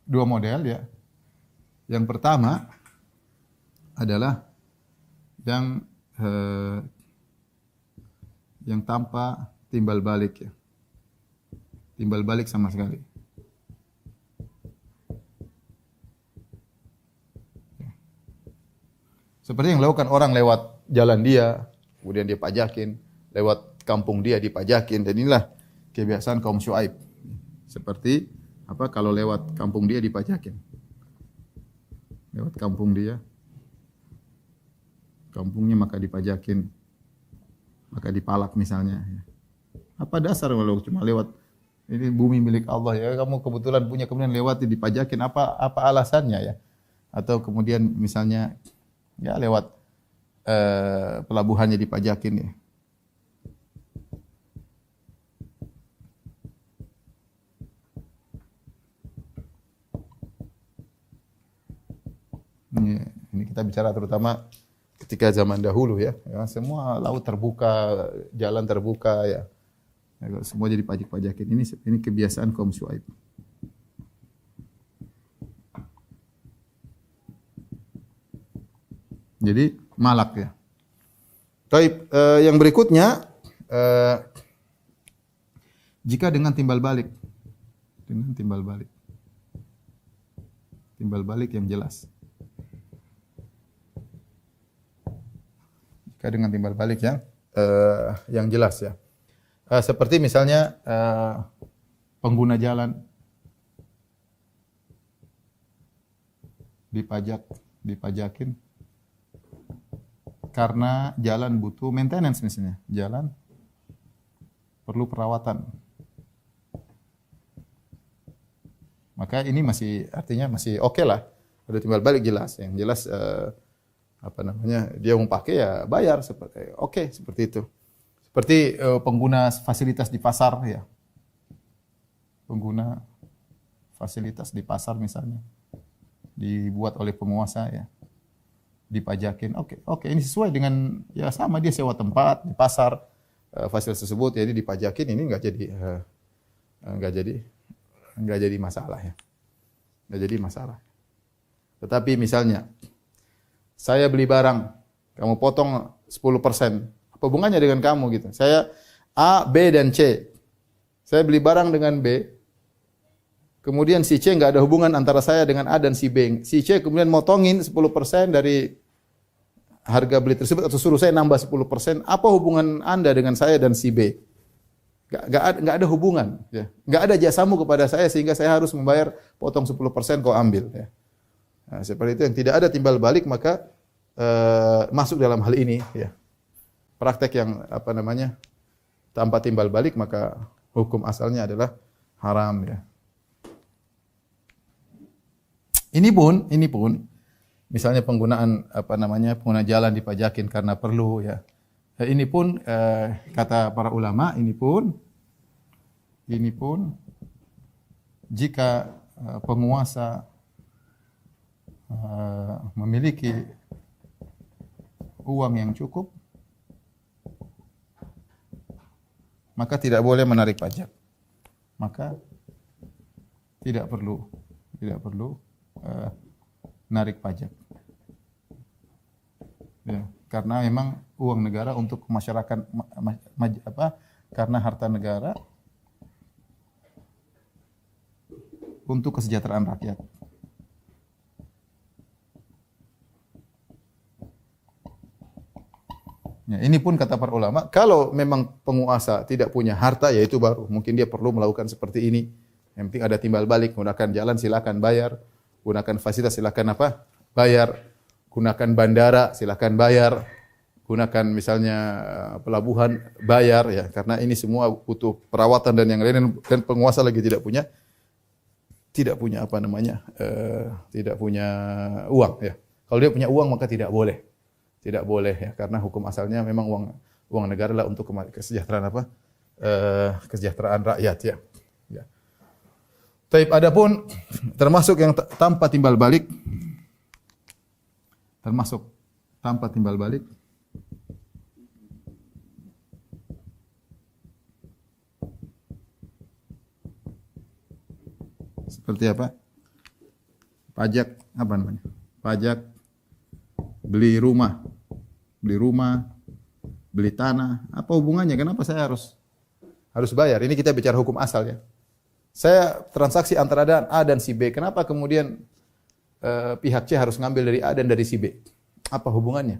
dua model ya. Yang pertama adalah yang eh, yang tanpa timbal balik ya. Timbal balik sama sekali. Seperti yang dilakukan orang lewat jalan dia, kemudian dia pajakin, lewat kampung dia dipajakin, dan inilah kebiasaan kaum Syuaib. Seperti apa kalau lewat kampung dia dipajakin. Lewat kampung dia, kampungnya maka dipajakin, maka dipalak misalnya. Apa dasar kalau cuma lewat ini bumi milik Allah ya, kamu kebetulan punya kemudian lewat dipajakin, apa alasannya ya? Atau kemudian misalnya ya lewat pelabuhannya dipajakin ya. Ini kita bicara terutama ketika zaman dahulu ya, ya semua laut terbuka, jalan terbuka ya. Ya, semua jadi pajak-pajakin. Ini kebiasaan kaum Syuaib. Jadi malak ya. Taib, yang berikutnya jika dengan timbal balik, timbal balik yang jelas. Jika dengan timbal balik yang jelas ya. Seperti misalnya pengguna jalan dipajakin karena jalan butuh maintenance misalnya, jalan perlu perawatan. Maka ini artinya masih oke lah. Udah timbal balik jelas, yang jelas dia mau pakai ya bayar seperti itu. Seperti pengguna fasilitas di pasar ya. Pengguna fasilitas di pasar misalnya dibuat oleh penguasa ya. Dipajakin. Oke, ini sesuai dengan ya sama dia sewa tempat di pasar fasilitas tersebut jadi dipajakin, ini enggak jadi masalah ya. Enggak jadi masalah. Tetapi misalnya saya beli barang, kamu potong 10%. Apa hubungannya dengan kamu gitu? Saya A, B dan C. Saya beli barang dengan B. Kemudian si C enggak ada hubungan antara saya dengan A dan si B. Si C kemudian motongin 10% dari harga beli tersebut atau suruh saya nambah 10%. Apa hubungan Anda dengan saya dan si B? Enggak ada hubungan ya. Enggak ada jasamu kepada saya sehingga saya harus membayar potong 10% kau ambil ya. Nah, seperti itu yang tidak ada timbal balik maka masuk dalam hal ini ya. Praktek yang tanpa timbal balik maka hukum asalnya adalah haram ya. Ini pun misalnya penggunaan pengguna jalan dipajakin karena perlu ya. Ini pun kata para ulama ini pun jika penguasa memiliki uang yang cukup maka tidak boleh menarik pajak. Maka tidak perlu narik pajak. Ya, karena memang uang negara untuk masyarakat karena harta negara untuk kesejahteraan rakyat. Ya, ini pun kata para ulama, kalau memang penguasa tidak punya harta, ya itu baru mungkin dia perlu melakukan seperti ini. Yang penting ada timbal balik, gunakan jalan silakan bayar, gunakan fasilitas silakan bayar, gunakan bandara silakan bayar, gunakan misalnya pelabuhan bayar ya, karena ini semua butuh perawatan dan yang lain dan penguasa lagi tidak punya tidak punya uang ya. Kalau dia punya uang maka tidak boleh. Tidak boleh ya, karena hukum asalnya memang uang negara lah untuk kesejahteraan kesejahteraan rakyat ya. Ya. Taib, adapun termasuk yang tanpa timbal balik, seperti apa? pajak apa namanya? Pajak beli rumah, beli tanah. Apa hubungannya? Kenapa saya harus bayar? Ini kita bicara hukum asal ya. Saya transaksi antara A dan si B. Kenapa kemudian pihak C harus ngambil dari A dan dari si B? Apa hubungannya?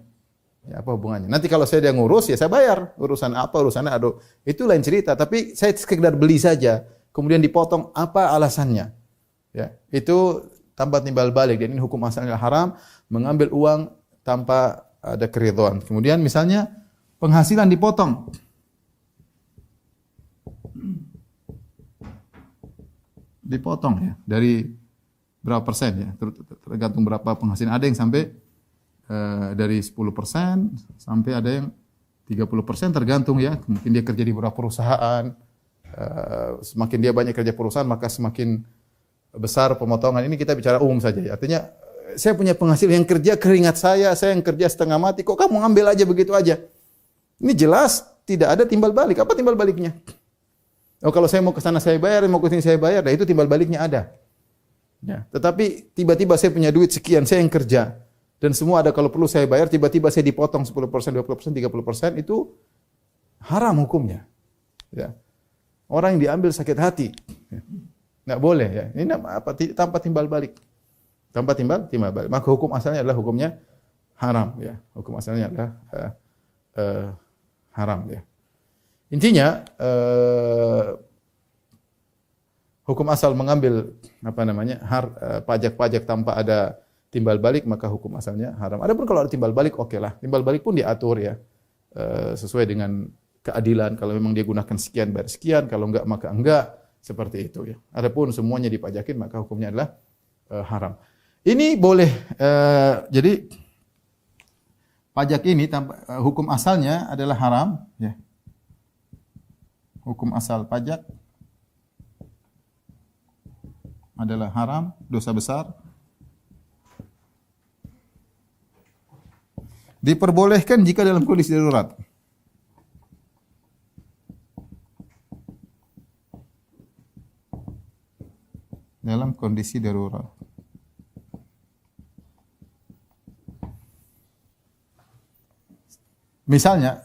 Ya, apa hubungannya? Nanti kalau saya dia ngurus, ya saya bayar. Urusan apa, urusannya aduh. Itu lain cerita. Tapi saya sekedar beli saja. Kemudian dipotong, apa alasannya? Ya, itu tanpa timbal balik. Dan ini hukum asalnya haram. Mengambil uang tanpa ada keridhaan. Kemudian misalnya penghasilan dipotong. Dipotong ya. Dari berapa persen ya. Tergantung berapa penghasilan. Ada yang sampai dari 10% sampai ada yang 30% tergantung ya. Mungkin dia kerja di beberapa perusahaan. Semakin dia banyak kerja perusahaan maka semakin besar pemotongan. Ini kita bicara umum saja ya. Artinya saya punya penghasilan yang kerja keringat saya yang kerja setengah mati. Kok kamu ngambil aja begitu aja? Ini jelas tidak ada timbal balik. Apa timbal baliknya? Oh kalau saya mau ke sana saya bayar, mau ke sini saya bayar, nah itu timbal baliknya ada. Ya, tetapi tiba-tiba saya punya duit sekian, saya yang kerja. Dan semua ada kalau perlu saya bayar, tiba-tiba saya dipotong 10%, 20%, 30%, itu haram hukumnya. Ya. Orang yang diambil sakit hati. Ya. Nggak boleh ya. Ini apa? Tanpa timbal balik. Tanpa timbal balik. Maka hukum asalnya adalah hukumnya haram. Ya. Hukum asalnya adalah haram. Ya. Intinya, hukum asal mengambil pajak-pajak tanpa ada timbal balik, maka hukum asalnya haram. Adapun kalau ada timbal balik, oke lah. Timbal balik pun diatur ya, sesuai dengan keadilan. Kalau memang dia gunakan sekian, bayar sekian. Kalau enggak, maka enggak. Seperti itu ya. Adapun semuanya dipajakin, maka hukumnya adalah haram. Ini boleh, jadi pajak ini hukum asalnya adalah haram. Ya. Hukum asal pajak adalah haram, dosa besar. Diperbolehkan jika dalam kondisi darurat. Dalam kondisi darurat. Misalnya,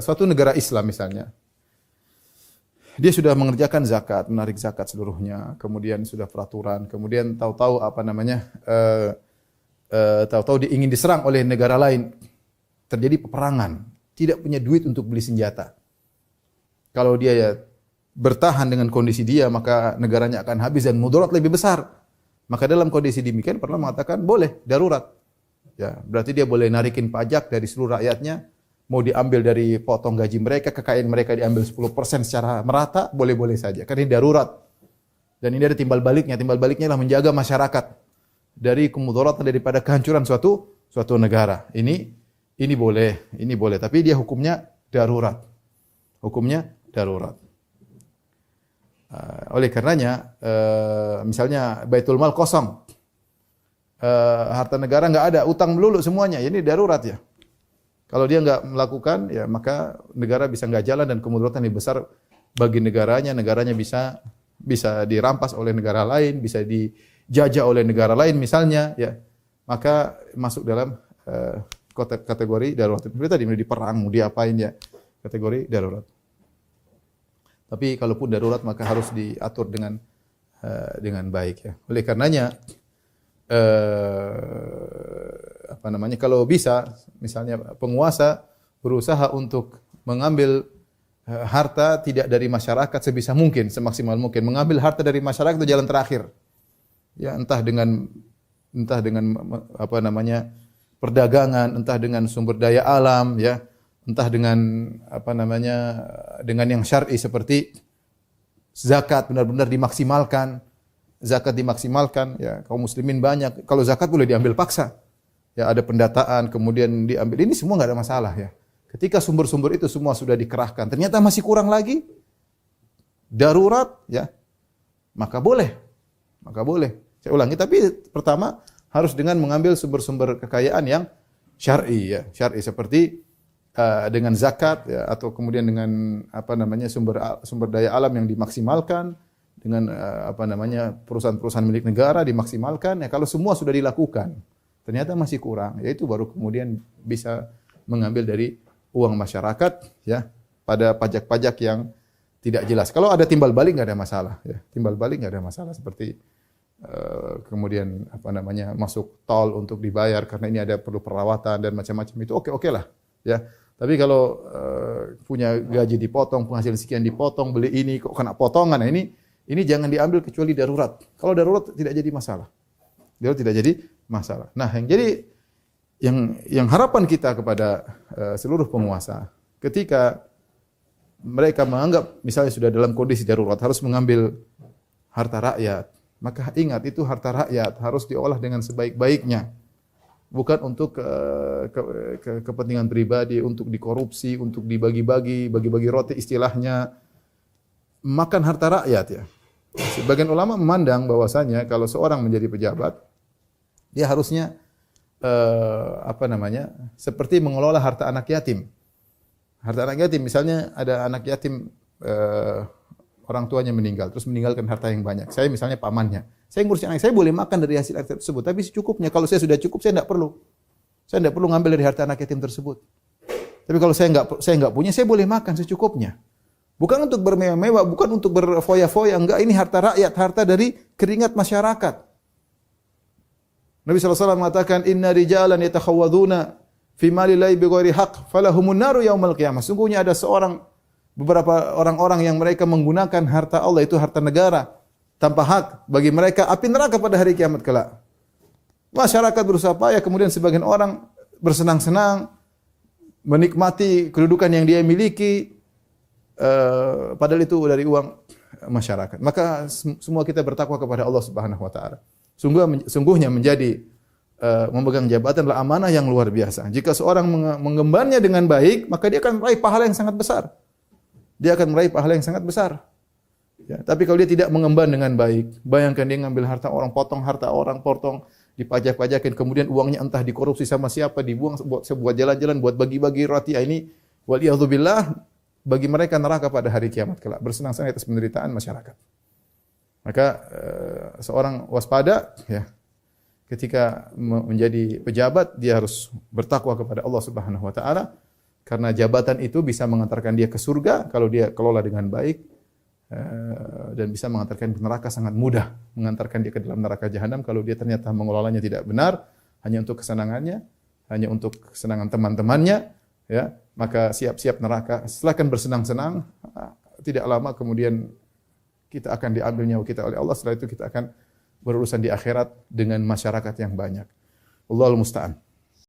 suatu negara Islam misalnya, dia sudah mengerjakan zakat, menarik zakat seluruhnya, kemudian sudah peraturan, kemudian tahu-tahu tahu-tahu dia ingin diserang oleh negara lain, terjadi peperangan, tidak punya duit untuk beli senjata. Kalau dia ya bertahan dengan kondisi dia, maka negaranya akan habis dan mudarat lebih besar. Maka dalam kondisi demikian pernah mengatakan boleh darurat. Ya, berarti dia boleh narikin pajak dari seluruh rakyatnya, mau diambil dari potong gaji mereka, kekayaan mereka diambil 10% secara merata, boleh-boleh saja. Karena ini darurat. Dan ini ada timbal baliknya. Timbal baliknya adalah menjaga masyarakat dari kemudaratan, daripada kehancuran suatu negara. Ini boleh, tapi dia hukumnya darurat. Hukumnya darurat. Oleh karenanya, misalnya Baitul Mal kosong, harta negara nggak ada, utang melulu semuanya, ini darurat ya. Kalau dia nggak melakukan, ya maka negara bisa nggak jalan dan kemudaratan lebih besar bagi negaranya. Negaranya bisa dirampas oleh negara lain, bisa dijajah oleh negara lain misalnya, ya maka masuk dalam kategori darurat. Seperti tadi di perang, mau diapain ya, kategori darurat. Tapi kalaupun darurat maka harus diatur dengan baik ya. Oleh karenanya kalau bisa misalnya penguasa berusaha untuk mengambil harta tidak dari masyarakat sebisa mungkin, semaksimal mungkin. Mengambil harta dari masyarakat itu jalan terakhir. Ya, entah dengan perdagangan, entah dengan sumber daya alam ya, entah dengan dengan yang syar'i seperti zakat benar-benar dimaksimalkan. Zakat dimaksimalkan, ya kaum muslimin banyak. Kalau zakat boleh diambil paksa. Ya ada pendataan, kemudian diambil. Ini semua enggak ada masalah ya. Ketika sumber-sumber itu semua sudah dikerahkan, ternyata masih kurang lagi, darurat ya, maka boleh. Saya ulangi, tapi pertama harus dengan mengambil sumber-sumber kekayaan yang syar'i ya. Syar'i seperti dengan zakat ya, atau kemudian dengan sumber daya alam yang dimaksimalkan, dengan perusahaan-perusahaan milik negara dimaksimalkan. Ya kalau semua sudah dilakukan, ternyata masih kurang, ya itu baru kemudian bisa mengambil dari uang masyarakat ya pada pajak-pajak yang tidak jelas. Kalau ada timbal balik nggak ada masalah ya. Timbal balik nggak ada masalah seperti kemudian masuk tol untuk dibayar karena ini ada perlu perawatan dan macam-macam itu oke lah ya. Tapi kalau punya gaji dipotong, penghasilan sekian dipotong, beli ini kok kena potongan, nah ini jangan diambil kecuali darurat. Kalau darurat tidak jadi masalah. Darurat tidak jadi masalah. Nah, yang harapan kita kepada seluruh penguasa ketika mereka menganggap misalnya sudah dalam kondisi darurat harus mengambil harta rakyat, maka ingat itu harta rakyat harus diolah dengan sebaik-baiknya. Bukan untuk kepentingan pribadi, untuk dikorupsi, untuk dibagi-bagi, bagi-bagi roti istilahnya. Makan harta rakyat ya. Sebagian ulama memandang bahwasanya kalau seorang menjadi pejabat, dia harusnya seperti mengelola harta anak yatim. Harta anak yatim, misalnya ada anak yatim orang tuanya meninggal, terus meninggalkan harta yang banyak. Saya misalnya pamannya. Saya ngurusin anak, saya boleh makan dari hasil harta tersebut, tapi secukupnya. Kalau saya sudah cukup, saya tidak perlu. Saya tidak perlu ngambil dari harta anak yatim tersebut. Tapi kalau saya enggak punya, saya boleh makan secukupnya. Bukan untuk bermewah-mewah, bukan untuk berfoya-foya, enggak, ini harta rakyat, harta dari keringat masyarakat. Nabi SAW mengatakan, "Inna rijalan yatakhawaduna fi mali llahi bighairi haqq, falahumun naru yaumal qiyamah." Sungguhnya ada beberapa orang-orang yang mereka menggunakan harta Allah, itu harta negara, tanpa hak, bagi mereka api neraka pada hari kiamat kelak. Masyarakat berusaha payah, kemudian sebagian orang bersenang-senang menikmati kedudukan yang dia miliki, padahal itu dari uang masyarakat. Maka semua kita bertakwa kepada Allah Subhanahu wa taala. Sungguhnya menjadi memegang jabatan adalah amanah yang luar biasa. Jika seorang mengembannya dengan baik, maka dia akan meraih pahala yang sangat besar. Dia akan meraih pahala yang sangat besar. Ya, tapi kalau dia tidak mengemban dengan baik, bayangkan dia ngambil harta orang, potong dipajak-pajakin, kemudian uangnya entah dikorupsi sama siapa, dibuang buat jalan-jalan, buat bagi-bagi roti. Ini waliyadzubillah, bagi mereka neraka pada hari kiamat kelak, bersenang-senang atas penderitaan masyarakat. Maka seorang waspada ya, ketika menjadi pejabat dia harus bertakwa kepada Allah Subhanahu wa taala, karena jabatan itu bisa mengantarkan dia ke surga kalau dia kelola dengan baik, dan bisa mengantarkan ke neraka sangat mudah, mengantarkan dia ke dalam neraka jahanam kalau dia ternyata mengelolanya tidak benar, hanya untuk kesenangannya, hanya untuk kesenangan teman-temannya, ya, maka siap-siap neraka. Silakan bersenang-senang, tidak lama kemudian kita akan diambil nyawa kita oleh Allah. Setelah itu kita akan berurusan di akhirat dengan masyarakat yang banyak. Allahul musta'an.